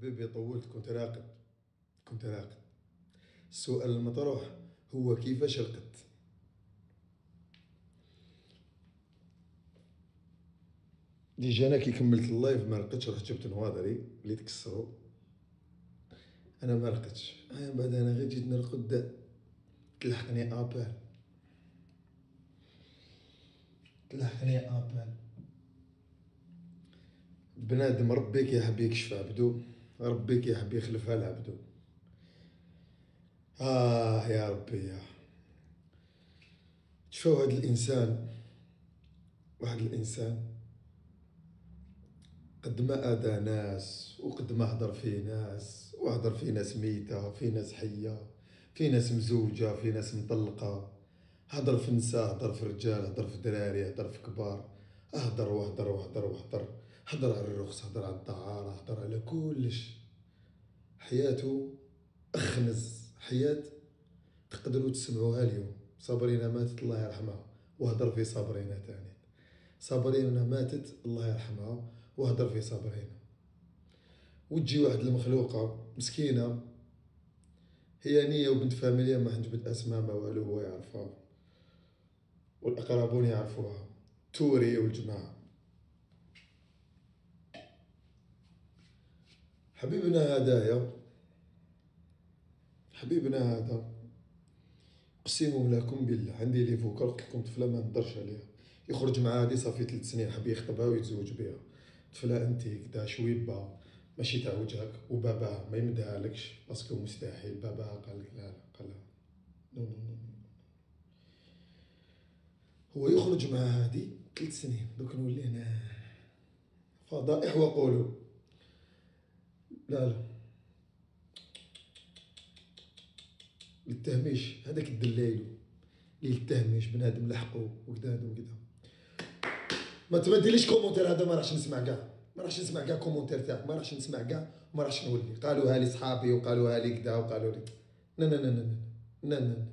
حبيبي طولت، كنت راقد. السؤال المطروح هو كيفاش رقدت؟ ديجا انا كي كملت اللايف ما رقدتش، رحت جبت نواضري اللي تكسروا. انا ما رقدتش، بعد انا غير جيت نرقد تلحقني ابال. بنادم ربي كيحب يكشف عبدو، ربي كيحب يخلفها لعبدو. يا ربي شوف هاد الانسان، واحد الانسان قد ما اذى ناس وقد ما هضر فيه ناس، وهضر في ناس ميته، في ناس حيه، في ناس مزوجه، في ناس مطلقه، هضر في النساء، هضر في الرجال، هضر في الدراري، هضر في كبار، هضر وهضر وهضر وهضر، هضر على الرخص، هضر على الدعاره، هضر على كلش. حياته اخنز حياه تقدروا تسمعوها اليوم. صابرينا ماتت الله يرحمها، وهضر في صابرينا تاني. صابرينا ماتت الله يرحمها، وهضر في صابرينا. وتجي واحد المخلوقه مسكينه، هي نيه وبنت فاميليا، ما حنجبد اسماء ما والو، هو يعرفها والاقربون يعرفوها، توري والجماعه. حبيبنا هذا اقسم لكم بالله، عندي لي فوكال قلت لكم طفله ما نهضرش عليها. يخرج مع هادي صافي 3 سنين، حب يخطبها ويتزوج بها. طفله انت كدا شويبه، ماشي تاع وجهك، وباباها ما يمدها لكش باسكو مستحيل. باباها قال لك لا، قال لها نو نو نو. هو يخرج مع هادي 3 سنين، دوك نولي هنا فضائح وقولوا لا للتهميش. هذاك الدلايلو اللي التهميش بنادم لحقو وكذا وكذا. ما تبدليش كومونتير، هذا ما راحش نسمع كاع، ما راحش نسمع كاع كومونتير تاعك، ما راحش نسمع كاع، وما راحش نولي. قالوها لي صحابي وقالوها لي كذا وقالوا لي لا لا لا لا لا لا.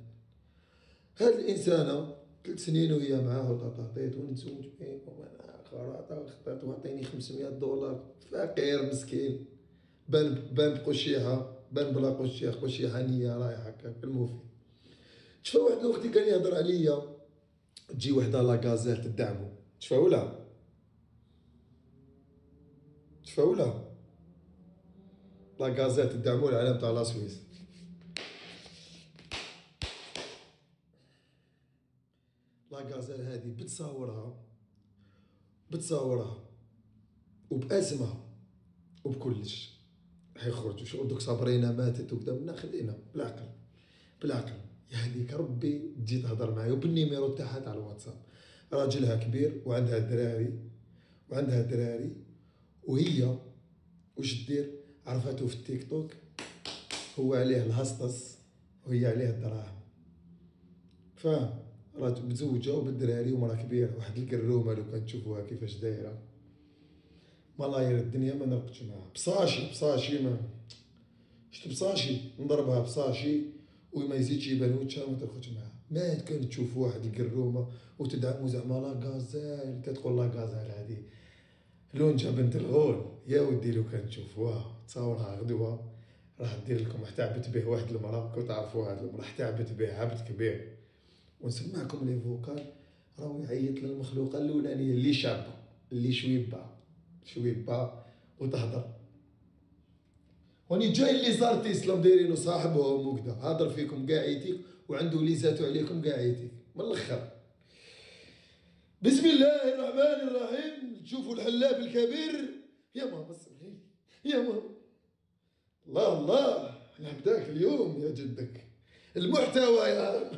هاد الانسانه 3 سنين وهي معاه وطاطيت ونتزوج بيه، وانا خراطه خطات وعطيني $500. فقير مسكين، بان بقشيحه، بان بلا قشيحه نيه رايحه هكا في الموفي. تشفى واحد الوقت كان يهضر عليا، تجي وحده لاكازيت تدعمو. تشفى ولا لاكازيت تدعمو العلم تاع لا سويس. لاكازيت هادي بتصاورها وباسمها وبكلش. حيخرجوا شغل دوك صابرينا ماتت وكذا، منا خلينا بالعقل. يا هذيك ربي تجي تهضر معايا وبالنيميرو تاعها تاع الواتساب. راجلها كبير وعندها دراري، وهي واش دير؟ عرفاتو في التيك توك، هو عليه الهسطس وهي عليه الدراهم. فاهم؟ راجل متزوجه وبالدراري ومراه كبيره، واحد الكرومه لو كان تشوفوها كيفاش دايره. ملاير الدنيا ما نرقدش معاها. بصاشي ما شفت بصاشي نضربها بصاشي وما يزيدش يبان وجهها، ما ترقدش معاها. ما كان تشوف واحد الكرومه وتدعمو زعما لا غازال، كتقول لا غازال هادي لونجا بنت الغول. يا ودي لو كان تشوفوها تصاورها غدوه، راح دير لكم حتى عبت به واحد المراه. كنت تعرفوا هاد المراه حتى عبت به عبد كبير. ونسمعكم لي فوكال راهو يعيط للمخلوقه الاولانيه اللي شابه، اللي شويبه وتهضر. وني جاي اللي زارتي اسلام دايرينو صاحبهم وكذا، هضر فيكم كاع يتيك وعنده ليزاتو عليكم كاع يتيك من الاخر. بسم الله الرحمن الرحيم. تشوفوا الحلاب الكبير، يا ماما سمحي يا ماما. الله نبداك اليوم يا جدك المحتوى يا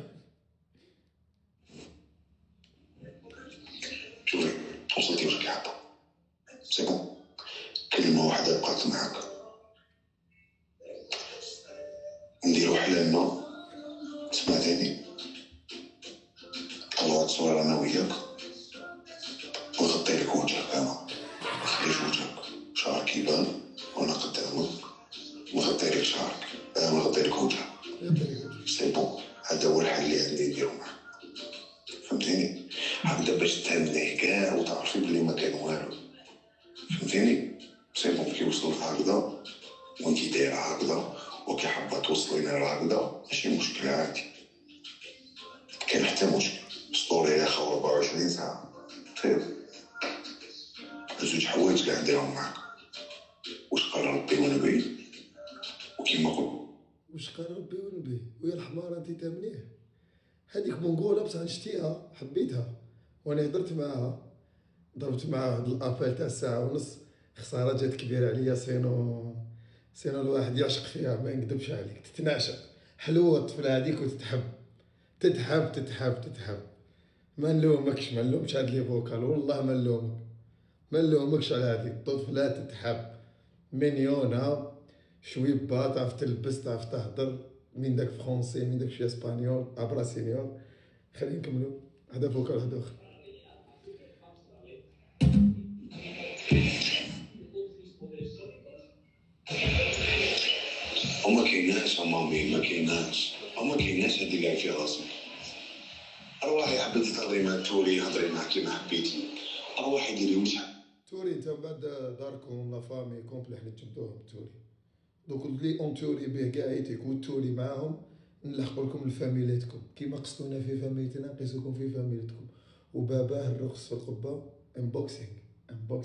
شوفي وصلتي وراكي حاطه سي بون. كلمه واحده بقات معاك، نديرو حلالنا، سمعتيني؟ طلعت صور انا وياك ونغطي لك وجهك. انا مخليش وجهك، شعرك يبان وانا قدامك، ونغطي لك شعرك، ونغطي لك وجهك. سي بون. هذا هو الحل اللي عندي نديرو معاك، فهمتيني؟ هكذا باش تهنيه كاع وتعرفي بلي ما كان والو، فهمتيني؟ سي بون. كي وصلت هكذا وانتي دايره هكذا وكي حابه توصلينا لهكذا ماشي مشكل عادي. كاين حتى مشكل سطوري يا خو 24 ساعه طيب زوج حوايج كاع نديرهم معاك. واش قال ربي ونبي وكيما قلت واش قال ربي ونبي ويا الحمار انت تامنيه. هذيك منقوله بصح نشتيها حبيتها وانا هضرت معاها ضربت معاه هاد الابال تاع ساعه ونص. خساره جات كبيره عليا سينو الواحد يعشق فيها ما نكذبش عليك تتنعشق. حلوه الطفله هذيك وتتحب تتحب تتحب تتحب. ما نلومكش ما نلومش هاد لي فوكال والله ما نلومك ما نلومكش على هذيك الطفله تتحب مينيونه شويبه تعرف تلبس تعرف تهضر من داك فرونسي من داك شي اسبانيول ابرا سينيور. خلينا نكملوا هذا فوكال هذا اخر. وما كايناش مامي ما كايناش وما كايناش هادي اللي في راسك. ارواحي حبيتي تهضري مع التوري هضري معاه كيما حبيتي. ارواحي ديري واش توري انت من بعد داركم لا فامي كومبلي حنا تجبدوهم توري دوك اللي اونتوري به كاع عيتك وتوري معاهم نلحقوا لكم لفاميلتكم كيما قصتونا في فاميلتنا نقيسوكم في فاميلتكم. وباباه الرخص في القبه انبوكسينغ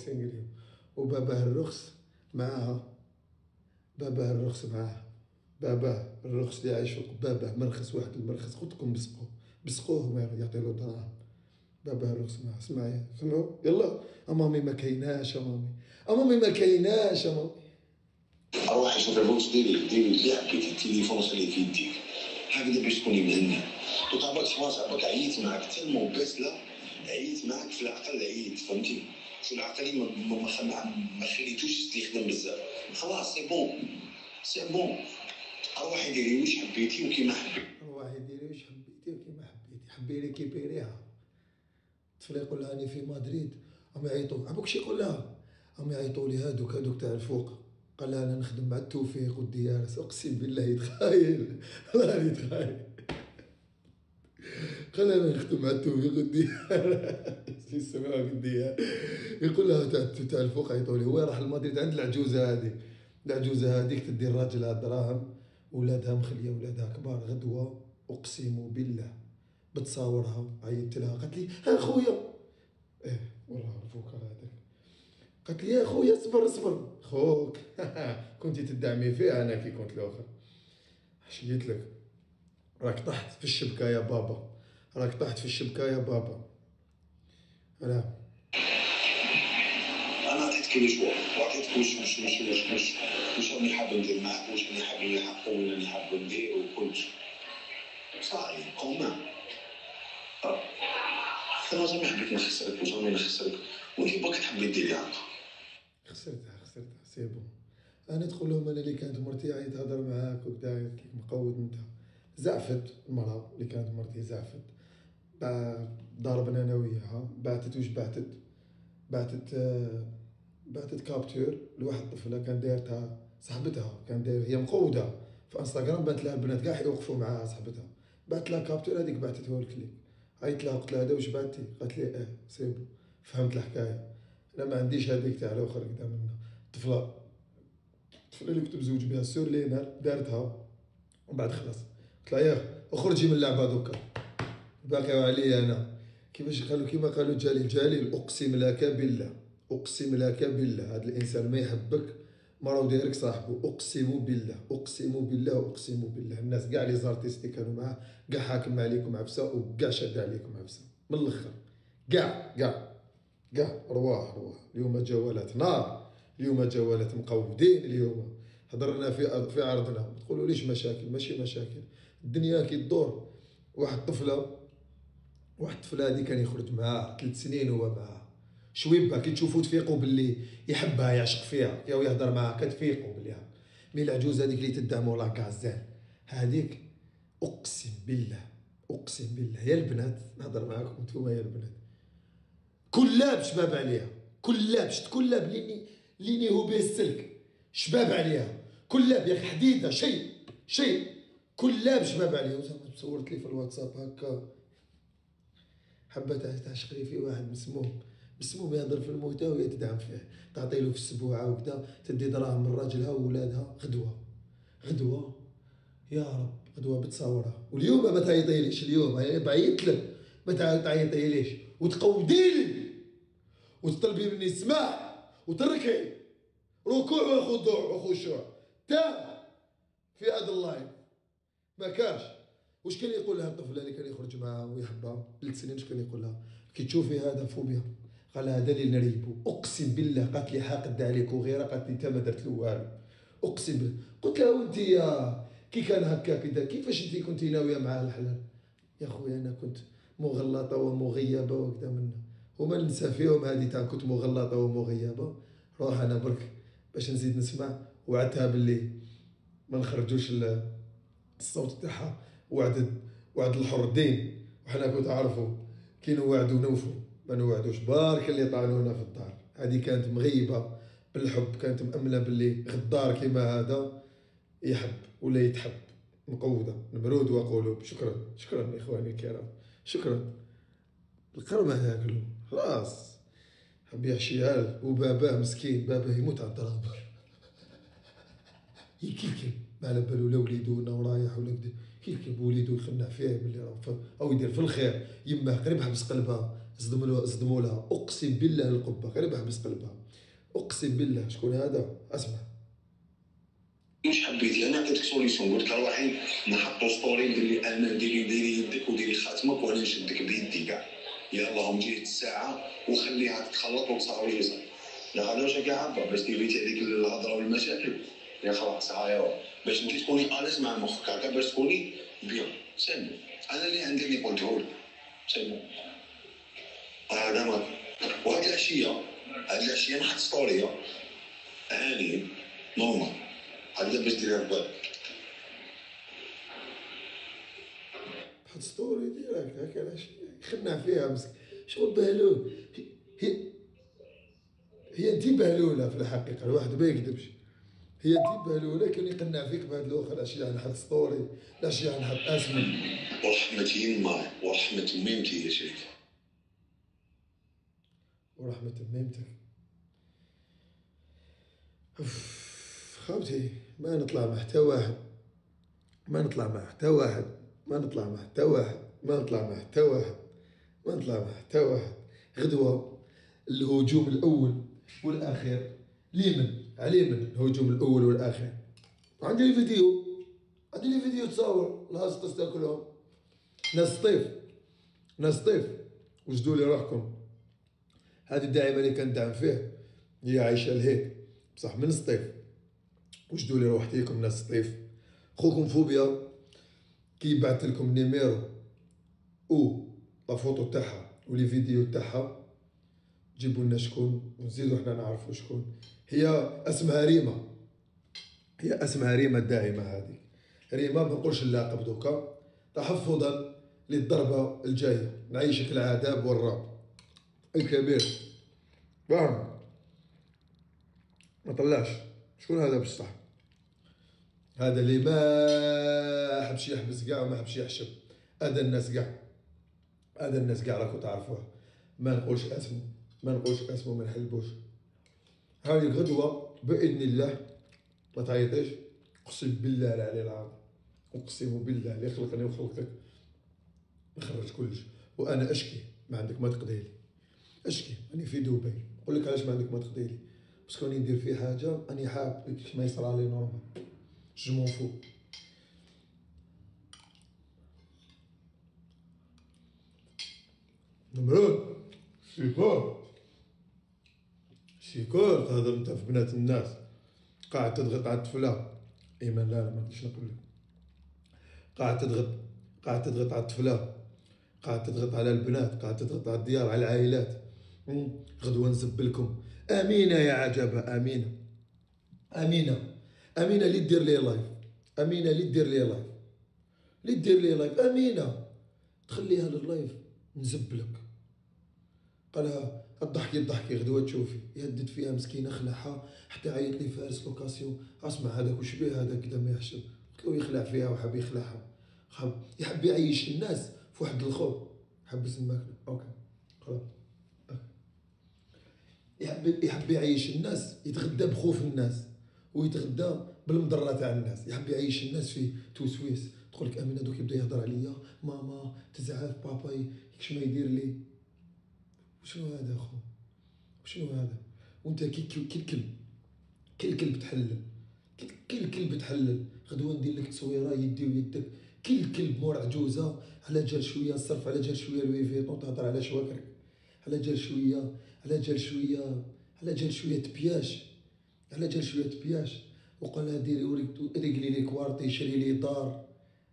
اليوم. وباباه الرخص معاها باباه الرخص معاه باباه الرخص اللي عايش في القبه باباه مرخص واحد المرخص خدكم بسقوه ما يعطيلو دراهم. بابا الرخص معاه اسمعي سمعوا يلا امامي ما كايناش امامي ما كايناش امامي. ارواحي شوفي بوش ديري اللي حبيتي التليفون خليه في يديك هكذا باش تكوني مهنه. وطابك خلاص عباك عييت معاك تما وباسله عييت معاك في العقل عييت فهمتي. في العقل ما خليتوش يخدم بزاف خلاص سي بون. ارواحي ديري واش حبيتي وكيما حبيتي. ارواحي ديري واش حبيتي وكيما حبيتي حبي لي كيبيريها. الطفل يقول لها راني في مدريد هم يعيطوا عبوك شي يقول لها هم يعيطوا لي هادوك تاع الفوق. قال لها انا نخدم مع التوفيق والديارس اقسم بالله يتخايل والله يتخايل. قال لها انا نخدم مع التوفيق والديارس في السماء والديار. يقول لها تاع الفوق عيطوا لي وين راح لمدريد عند العجوزه هذيك. العجوزه هذيك تدي راجلها دراهم ولادها مخليه ولادها كبار غدوه اقسم بالله بتصاورها عيطت لها قالت لي ها خويا ايه والله الفوكر هذاك. قالت لي يا خويا صبر خوك كنتي تدعمي فيه انا كي كنت الاخر. اش قلت لك راك طحت في الشبكه يا بابا راك طحت في الشبكه يا بابا. انا عطيتك لي شوا وعطيتك واش راني حاب ندير معاك واش راني حاب نحقق ولا راني حاب ندير وكلش صاحي كومان. انا زعما حبيت نخسرك وزعما نخسرك وانت باك تحبي ديري هكا. خسرتها سي بون. انا تقول لهم انا اللي كانت مرتي عيط تهضر معاك وكدا كيك مقود انت. زعفت المراه اللي كانت مرتي زعفت ضربنا انا وياها بعثت واش بعثت كابتور لواحد الطفله كان دايرتها صاحبتها كان داير هي مقوده في انستغرام بانت لها البنات كاع يوقفوا معاها صاحبتها بعثت لها كابتور هذيك بعثتها لك عيطت لها قلت لها هذا واش بعثتي قالت لي اه سيبو فهمت الحكايه. انا ما عنديش هذيك تاع الاخر كدا منا الطفله اللي كنت مزوج بها السور لينا دارتها ومن بعد خلاص قلت لها يا اخرجي من اللعبه دوكا باقي عليا انا. كيما قالوا جليل اقسم لك بالله هذا الانسان ما يحبك مرة دايرك صاحبه اقسم بالله الناس كاع لي زارتيست اللي كانوا معاه كاع حاكم عليكم عفسه وكاع شاد عليكم عفسه من الاخر كاع رواح اليوم جولات نار اليوم جولات مقودين اليوم هضرنا في عرضنا ما تقولوليش مشاكل ماشي مشاكل الدنيا كي تدور. واحد الطفله هذه كان يخرج معاها 3 سنين هو معاها شويبه كي تشوفوا تفيقوا باللي يحبها يعشق فيها يا يهضر معاها كتفيقوا باللي مي العجوز هذيك اللي تدعموا لا كازان هذيك اقسم بالله يا البنات نهضر معاكم نتوما يا البنات كلاب شباب عليها كلاب شت كلاب ليني هو به السلك شباب عليها كلاب يا حديده شيء كلاب شباب عليها. صورت لي في الواتساب هكا حبت تعشق لي في واحد مسموم بالسموم يهضر في الموتى وهي تدعم فيه، تعطي له في السبوعه وكذا، تدي دراهم من راجلها وولادها غدوه يا رب غدوه بتصاورها. واليوم ما تعيطيليش، اليوم بعيط لك ما تعيطيليش وتقودي لي وتطلبي مني السماح وتركي ركوع وخضوع وخشوع تام في هذا اللايف. ما كاش. واش كان يقول لها الطفله اللي كان يخرج معها ويحبها 3 سنين؟ واش كان يقول لها؟ كي تشوفي هذا فوبيا، قال لها هذا اللي نريبو، اقسم بالله قالت لي حاقد عليك وغيره، قالت لي انت ما درت له والو، اقسم بالله. قلت لها وانت يا كي كان هكا كذا كيفاش انت كنتي ناويه معاه الحلال؟ يا خويا انا كنت مغلطه ومغيبه وكذا منه، وما ننسى فيهم هذه تاع كنت مغلطه ومغيبه. روح انا برك باش نزيد نسمع، وعدتها باللي ما نخرجوش الصوت تاعها. وعد الحر الدين، وحنا كنت عارفوا كي نوعدوا نوفوا، ما نوعدوش. بارك اللي طعنونا في الدار، هذه كانت مغيبه بالحب، كانت مأمله باللي غدار كيما هذا يحب ولا يتحب. مقوده نمرود وقلوب. شكرا اخواني الكرام، شكرا. القرمه ياكلوا خلاص، حب يحشيها وباباه مسكين، باباه يموت على الدراهم يكلكل، ما على بالو لا وليدو ولا رايح ولا كدا، كيلكل وليدو يخنع فيه باللي راه او يدير في الخير. يماه قريب حبس قلبها، صدموا لها اقسم بالله القبه، قريب حبس قلبها اقسم بالله. شكون هذا؟ اسمع. واش حبيتي؟ انا عطيتك سوليسيون، قلت لك روحي نحطو ستوري ندير لي انا ديري يدك وديري خاتمك وانا نشدك بيدي كاع، يا اللهم جيت الساعه وخليها تتخلط وتصاوي لي صافي. لا خلاص كاع عبا باش تيفيتي هذيك الهضره والمشاكل. يا خلاص هايا باش انت تكوني اليس مع مخك هكا، باش تكوني بيان سامي. انا اللي عندي اللي قلته لك سامي هذا ما. وهاد العشيه نحط ستوري هاني نورمال هكذا باش ديرها بالك. حط ستوري ديالك هكا يخنع فيها مسكين. شغل بهلول. هي انت بهلوله في الحقيقه، الواحد ما يكذبش. هي انت بهلوله كان يقنع فيك بهاد الاخر. الاشياء نحط ستوري، الاشياء نحط اسمك. ورحمة يماي ورحمة ميمتي يا شريف. ورحمة ميمتك. خوتي ما نطلع مع حتى واحد، ما نطلع مع حتى واحد، ما نطلع مع حتى واحد، ما نطلع مع حتى واحد، ما نطلع مع حتى واحد. غدوة الهجوم الأول والأخير ليمن عليه، من الهجوم الأول والأخير. عندي لي فيديو، عندي لي فيديو تصور الهاز تاكلهم. ناس طيف وجدوا لي روحكم. هذه الداعمة اللي كندعم فيه هي عايشة لهيك بصح من سطيف. وجدوا لي روحتيكم ناس سطيف. خوكم فوبيا كي بعثت لكم نيميرو او لا فوتو تاعها ولي فيديو تاعها، جيبوا لنا شكون ونزيدوا حنا نعرفوا شكون. هي اسمها ريما، هي اسمها ريما الداعمة هذه. ريما ما نقولش اللقب دوكا تحفظا للضربة الجاية. نعيشك العذاب والرعب الكبير، فاهم؟ ما طلعش. شكون هذا بصح؟ هذا اللي ما حبش يحبس كاع وما حبش يحشم. هذا الناس كاع، هذا الناس كاع راكم تعرفوه. ما نقولش اسمه، ما نقولش اسمه، ما نحلبوش. هذه غدوة بإذن الله ما تعيطيش. اقسم بالله العلي العظيم، اقسم بالله اللي خلقني وخلقك نخرج كلش. وانا اشكي ما عندك ما تقضيلي، اشكي راني في دبي. نقول لك علاش ما عندك ما تقضيلي؟ باسكو راني ندير في حاجه راني حاب ما يصرى لي نورمال. جو مون فو. نمرود شيكور تهضر انت في بنات الناس، قاعد تضغط على الطفله. ايمان لا ما نقدرش نقول لك. قاعد تضغط على الطفله، قاعد تضغط على البنات، قاعد تضغط على الديار، على العائلات. غدوه نزب لكم امينه يا عجبه. امينه اللي دير لي لايف، امينه اللي دير لي لايف، امينه تخليها لللايف نزب لك. قالها الضحكي غدوه تشوفي. يهدد فيها مسكينه خلعها حتى عيط لي فارس لوكاسيون. اسمع هذاك وش بيه هذا كذا ما يحشم. قلت له يخلع فيها وحاب يخلعها، يحب يعيش الناس في واحد الخوف. حبس الماكله اوكي خلاص. يحب يعيش الناس، يتغدى بخوف الناس ويتغدى بالمضره تاع الناس. يحب يعيش الناس في توسويس. تقول لك امين دوك يبدا يهضر عليا، ماما تزعف، بابا كش ما يدير لي. وشنو هذا اخو؟ وشنو هذا؟ وانت كل كلب تحلل، كل كلب تحلل. غدوه ندير لك تصويره يدي ويدك. كل كلب مور عجوزه على جال شويه الصرف، على جال شويه لوي فيتون تهضر على شواكرك، على جال شويه، على جال شويه، على جال شويه تبياش، على جال شويه تبياش. وقال لها ديري ريقلي لي كوارتي، شري لي دار.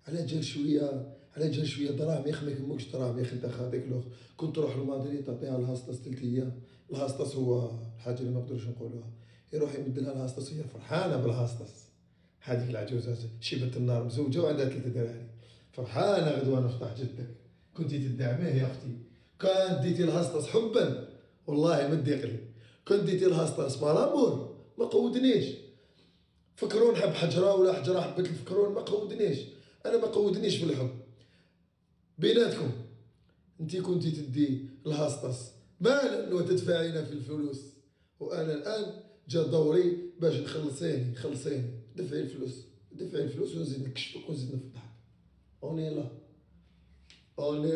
على جال شويه، على جال شويه دراهم. يا اخي ما يهمكش دراهم، يا اخي انت خاطيك لوخ. كنت تروح لمدريد تعطيها الهاستاس 3 ايام. الهاستاس هو الحاجه اللي ما نقدروش نقولوها. يروح يمد لها الهاستاس وهي فرحانه بالهاستاس. هذيك العجوزه شيبه النار مزوجه وعندها 3 دراري، فرحانه. غدوه نفضح جدك، كنتي تدعميه يا اختي. كان ديتي الهاستاس حبا والله ما تضيق لي. كنت ديتي الهاستاس مالامور ما قودنيش. فكرون حب حجره ولا حجره حبت الفكرون، ما قودنيش. انا ما قودنيش في الحب بيناتكم. انت كنتي تدي الهاستاس مالا وتدفعين في الفلوس، وانا الان جا دوري باش خلصيني. دفعي الفلوس ونزيد نكشفك ونزيد نفضحك. اوني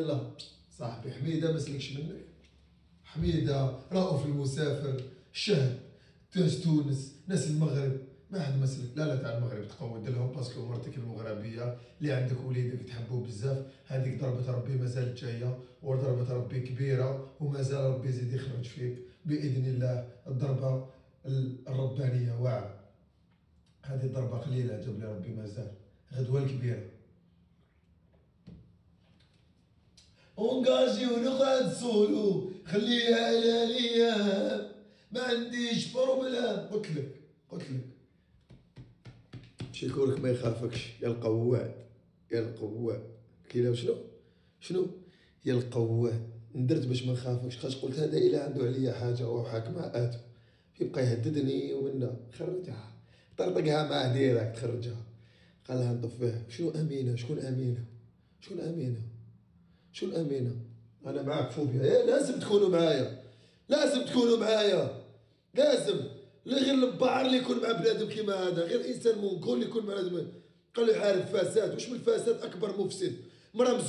لا صاحبي حميده ما سلكش منك. حميده رؤوف المسافر، شهد، ناس تونس، ناس المغرب، ما حد مسلك. لا تاع المغرب تقود لهم باسكو مرتك المغربيه اللي عندك وليدك تحبوا بزاف. هذيك ضربه ربي مازالت جايه، وضربه ربي كبيره ومازال ربي يزيد يخرج فيك باذن الله. الضربه الربانيه واعره. هذه الضربه قليله جاب لي ربي مازال غدوه الكبيره. اونجاجي ونقعد سولو خليها على الايام، ما عنديش بروبلام. قلت لك شيكورك ما يخافكش يا القواد، يا القواد. كاينه شنو يا القواد. ندرت باش ما نخافكش، خاطر قلت هذا الا عنده عليا حاجه وهو حاكم اتو يبقى يهددني ومنا خرجها طرطقها معاه ديريكت تخرجها. قال لها نطفيه. شنو امينه؟ شكون امينه؟ انا معك فوبيا. لازم تكونوا معايا، لازم. غير البعر اللي يكون مع بنادم كيما هذا، غير انسان مونغول اللي يكون مع بنادم. قال له يحارب فساد. واش من الفساد اكبر مفسد؟ مرا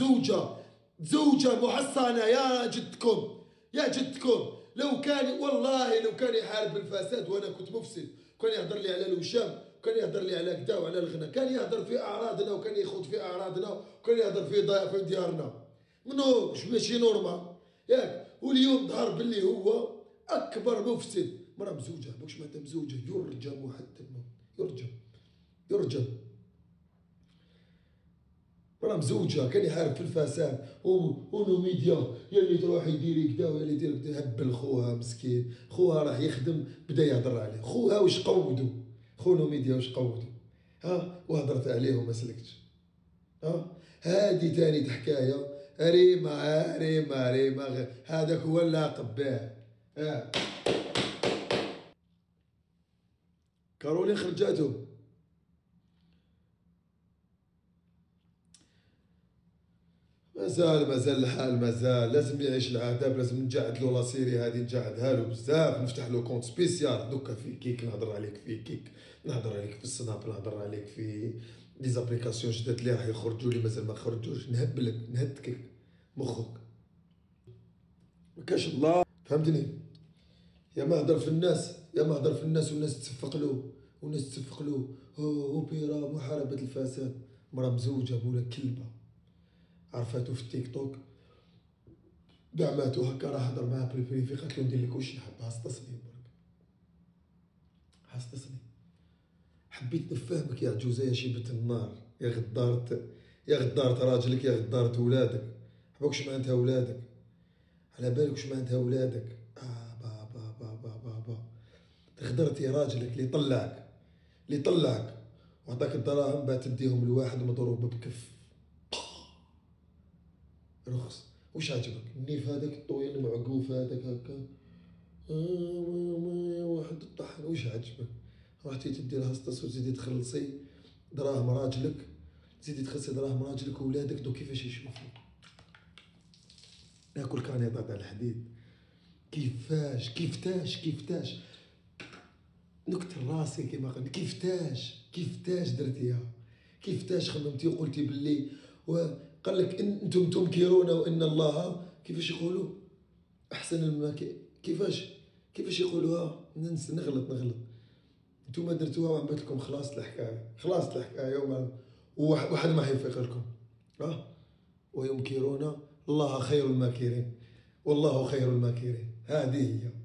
زوجه محصنه يا جدكم. لو كان يحارب الفساد وانا كنت مفسد، كان يهضر لي على الوشام، كان يهضر لي على كدا وعلى الغنى، كان يهضر في اعراضنا وكان يخوض في اعراضنا، وكان يهضر في ديارنا. منو ماشي نورمال ياك. واليوم ظهر باللي هو اكبر مفسد. مرا مزوجه باش ما مزوجه يرجم حتى الموت. يرجم. مرا مزوجه كان يحارب في الفساد ونو ميديا يا اللي تروحي ديري كدا ويا اللي ديري كدا. هبل خوها مسكين، خوها راح يخدم بدا يهضر عليه. خوها واش قودو، خونو ميديا واش قودو. وهضرت عليه وما سلكتش. هادي تاني حكايه. ريما هذاك هو اللاقب باه. كارولين خرجاتو. مازال الحال مازال. لازم يعيش العذاب. لازم نجعد له لاسيري هذه، نجعدها له بزاف. نفتح له كونت سبيسيال دوكا في كيك، نهضر عليك في كيك، نهضر عليك في السناب، نهضر عليك في دي زابليكاسيون جداد اللي راح يخرجوا لي مازال ما خرجوش. نهبلك نهتكك مخك ما كاش الله. فهمتني؟ يا ما هضر في الناس والناس تسفق له اوبيرا محاربه الفساد. مرا مزوجه مولا كلبه عرفاتو في التيك توك، دعماتو هكا راه هضر معاها بريفي. قالت له ندير لك واش نحب. هاستصني. حبيت نفهمك يا عجوزه يا شيبه النار، يا غدارة راجلك، يا غدارة ولادك. حبوكش معناتها ولادك، على بالك واش معناتها ولادك. بابا غدرتي راجلك اللي طلعك وعطاك الدراهم بعد تديهم لواحد مضروب بكف. رخص. واش عجبك النيف هذاك الطويل المعقوف هذاك هكا؟ واحد الطحن. واش عجبك؟ رحتي تدي لها سطس وتزيدي تخلصي دراهم راجلك، وولادك دو كيفاش يشوفوا. ناكل كانيطات على الحديد. كيفتاش نكتر راسي كما قلت، كيفتاش درتيها، كيفتاش خممتي وقلتي باللي وقال لك انتم تنكرون وان الله كيفاش يقولوا احسن كيفاش يقولوها، نغلط انتم درتوها وعملت لكم خلاص الحكايه وواحد ما حيفيق لكم. ويمكرون الله خير الماكرين والله خير الماكرين. هذه هي.